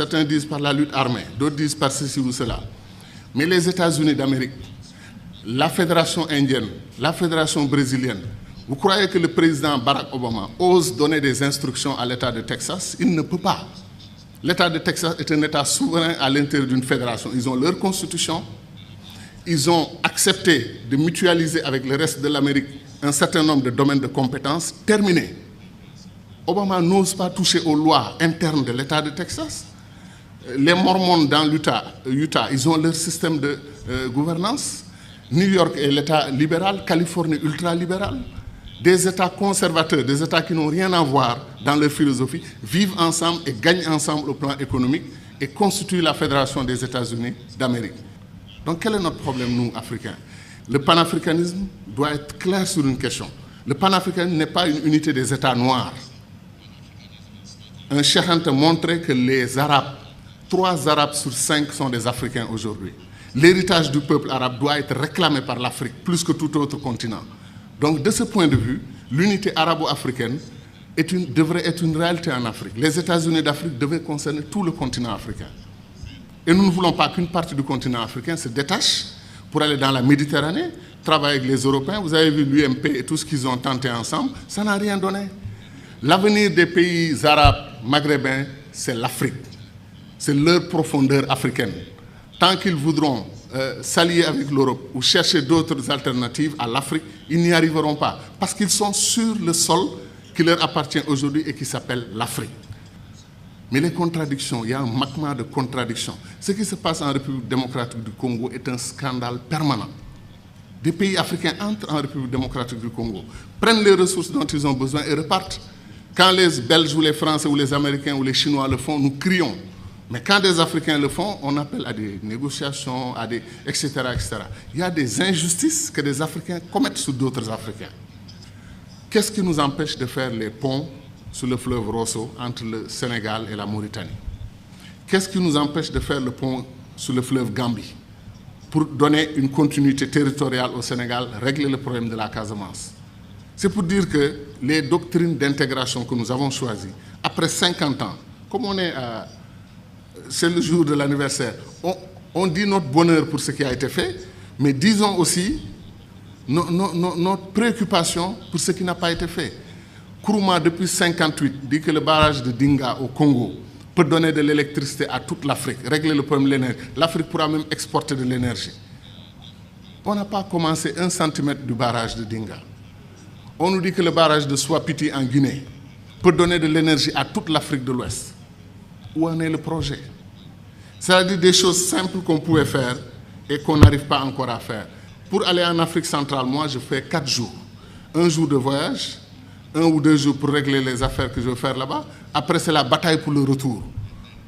Certains disent par la lutte armée, d'autres disent par ceci ou cela. Mais les États-Unis d'Amérique, la Fédération indienne, la Fédération brésilienne, vous croyez que le président Barack Obama ose donner des instructions à l'État de Texas? Il ne peut pas. L'État de Texas est un État souverain à l'intérieur d'une fédération. Ils ont leur constitution. Ils ont accepté de mutualiser avec le reste de l'Amérique un certain nombre de domaines de compétences. Terminé. Obama n'ose pas toucher aux lois internes de l'État de Texas. Les Mormons dans l'Utah, ils ont leur système de gouvernance. New York est l'État libéral, Californie ultra-libéral. Des États conservateurs, des États qui n'ont rien à voir dans leur philosophie, vivent ensemble et gagnent ensemble au plan économique et constituent la Fédération des États-Unis d'Amérique. Donc quel est notre problème, nous, Africains? Le panafricanisme doit être clair sur une question. Le panafricanisme n'est pas une unité des États noirs. Un Cheikh Anta montrait que les Arabes, 3 Arabes sur 5 sont des Africains aujourd'hui. L'héritage du peuple arabe doit être réclamé par l'Afrique plus que tout autre continent. Donc de ce point de vue, l'unité arabo-africaine devrait être une réalité en Afrique. Les États-Unis d'Afrique devaient concerner tout le continent africain. Et nous ne voulons pas qu'une partie du continent africain se détache pour aller dans la Méditerranée, travailler avec les Européens. Vous avez vu l'UMP et tout ce qu'ils ont tenté ensemble, ça n'a rien donné. L'avenir des pays arabes, maghrébins, c'est l'Afrique. C'est leur profondeur africaine. Tant qu'ils voudront s'allier avec l'Europe ou chercher d'autres alternatives à l'Afrique, ils n'y arriveront pas. Parce qu'ils sont sur le sol qui leur appartient aujourd'hui et qui s'appelle l'Afrique. Mais les contradictions, il y a un magma de contradictions. Ce qui se passe en République démocratique du Congo est un scandale permanent. Des pays africains entrent en République démocratique du Congo, prennent les ressources dont ils ont besoin et repartent. Quand les Belges ou les Français ou les Américains ou les Chinois le font, nous crions. Mais quand des Africains le font, on appelle à des négociations, etc., etc. Il y a des injustices que des Africains commettent sur d'autres Africains. Qu'est-ce qui nous empêche de faire les ponts sur le fleuve Rosso entre le Sénégal et la Mauritanie? Qu'est-ce qui nous empêche de faire le pont sur le fleuve Gambie pour donner une continuité territoriale au Sénégal, régler le problème de la Casamance? C'est pour dire que les doctrines d'intégration que nous avons choisies, après 50 ans, comme on est à... C'est le jour de l'anniversaire. On dit notre bonheur pour ce qui a été fait, mais disons aussi notre préoccupation pour ce qui n'a pas été fait. Kourouma, depuis 1958, dit que le barrage de Dinga au Congo peut donner de l'électricité à toute l'Afrique, régler le problème de l'énergie. L'Afrique pourra même exporter de l'énergie. On n'a pas commencé 1 centimètre du barrage de Dinga. On nous dit que le barrage de Swapiti en Guinée peut donner de l'énergie à toute l'Afrique de l'Ouest. Où en est le projet? C'est-à-dire des choses simples qu'on pouvait faire et qu'on n'arrive pas encore à faire. Pour aller en Afrique centrale, moi, je fais 4 jours. 1 jour de voyage, 1 ou 2 jours pour régler les affaires que je veux faire là-bas. Après, c'est la bataille pour le retour.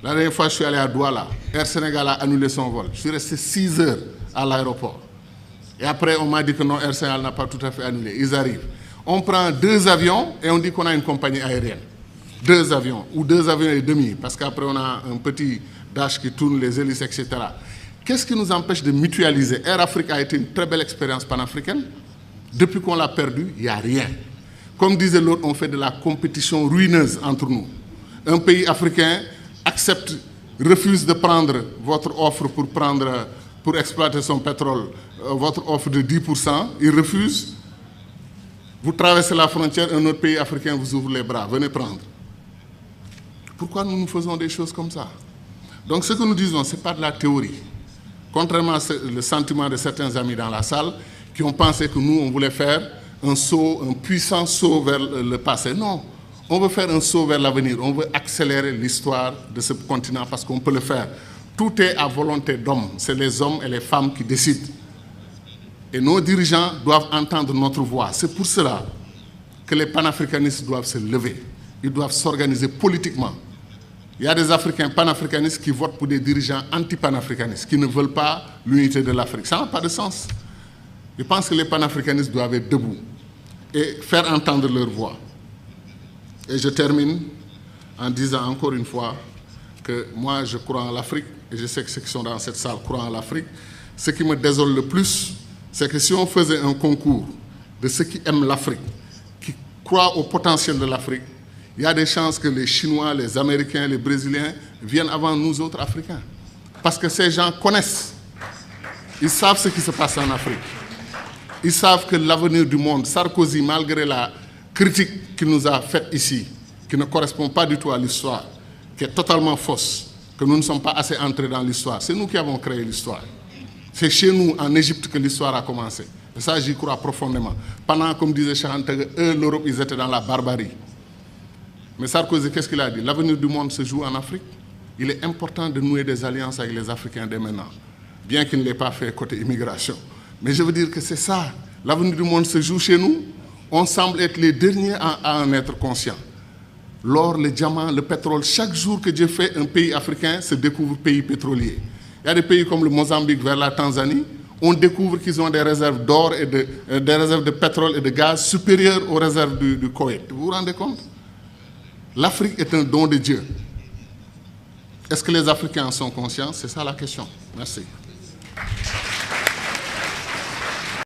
La dernière fois, je suis allé à Douala. Air Sénégal a annulé son vol. Je suis resté 6 heures à l'aéroport. Et après, on m'a dit que non, Air Sénégal n'a pas tout à fait annulé. Ils arrivent. On prend 2 avions et on dit qu'on a une compagnie aérienne. 2 avions, ou 2 avions et demi, parce qu'après on a un petit dash qui tourne les hélices, etc. Qu'est-ce qui nous empêche de mutualiser? Air Afrique a été une très belle expérience panafricaine. Depuis qu'on l'a perdu, il n'y a rien. Comme disait l'autre, on fait de la compétition ruineuse entre nous. Un pays africain accepte, refuse de prendre votre offre pour exploiter son pétrole, votre offre de 10%, il refuse. Vous traversez la frontière, un autre pays africain vous ouvre les bras, venez prendre. Pourquoi nous faisons des choses comme ça? Donc ce que nous disons, ce n'est pas de la théorie. Contrairement au sentiment de certains amis dans la salle qui ont pensé que nous, on voulait faire un saut, un puissant saut vers le passé. Non, on veut faire un saut vers l'avenir. On veut accélérer l'histoire de ce continent parce qu'on peut le faire. Tout est à volonté d'hommes. C'est les hommes et les femmes qui décident. Et nos dirigeants doivent entendre notre voix. C'est pour cela que les panafricanistes doivent se lever. Ils doivent s'organiser politiquement. Il y a des Africains panafricanistes qui votent pour des dirigeants anti-panafricanistes, qui ne veulent pas l'unité de l'Afrique. Ça n'a pas de sens. Je pense que les panafricanistes doivent être debout et faire entendre leur voix. Et je termine en disant encore une fois que moi, je crois en l'Afrique, et je sais que ceux qui sont dans cette salle croient en l'Afrique. Ce qui me désole le plus, c'est que si on faisait un concours de ceux qui aiment l'Afrique, qui croient au potentiel de l'Afrique, il y a des chances que les Chinois, les Américains, les Brésiliens viennent avant nous autres Africains. Parce que ces gens connaissent. Ils savent ce qui se passe en Afrique. Ils savent que l'avenir du monde, Sarkozy, malgré la critique qu'il nous a faite ici, qui ne correspond pas du tout à l'histoire, qui est totalement fausse, que nous ne sommes pas assez entrés dans l'histoire. C'est nous qui avons créé l'histoire. C'est chez nous, en Égypte, que l'histoire a commencé. Et ça, j'y crois profondément. Pendant, comme disait Cheikh, eux, l'Europe, ils étaient dans la barbarie. Mais Sarkozy, qu'est-ce qu'il a dit? L'avenir du monde se joue en Afrique. Il est important de nouer des alliances avec les Africains dès maintenant, bien qu'il ne l'ait pas fait côté immigration. Mais je veux dire que c'est ça. L'avenir du monde se joue chez nous. On semble être les derniers à en être conscients. L'or, le diamant, le pétrole, chaque jour que Dieu fait, un pays africain se découvre pays pétrolier. Il y a des pays comme le Mozambique vers la Tanzanie, on découvre qu'ils ont des réserves d'or et des réserves de pétrole et de gaz supérieures aux réserves du Koweït. Vous vous rendez compte? L'Afrique est un don de Dieu. Est-ce que les Africains en sont conscients? C'est ça la question. Merci.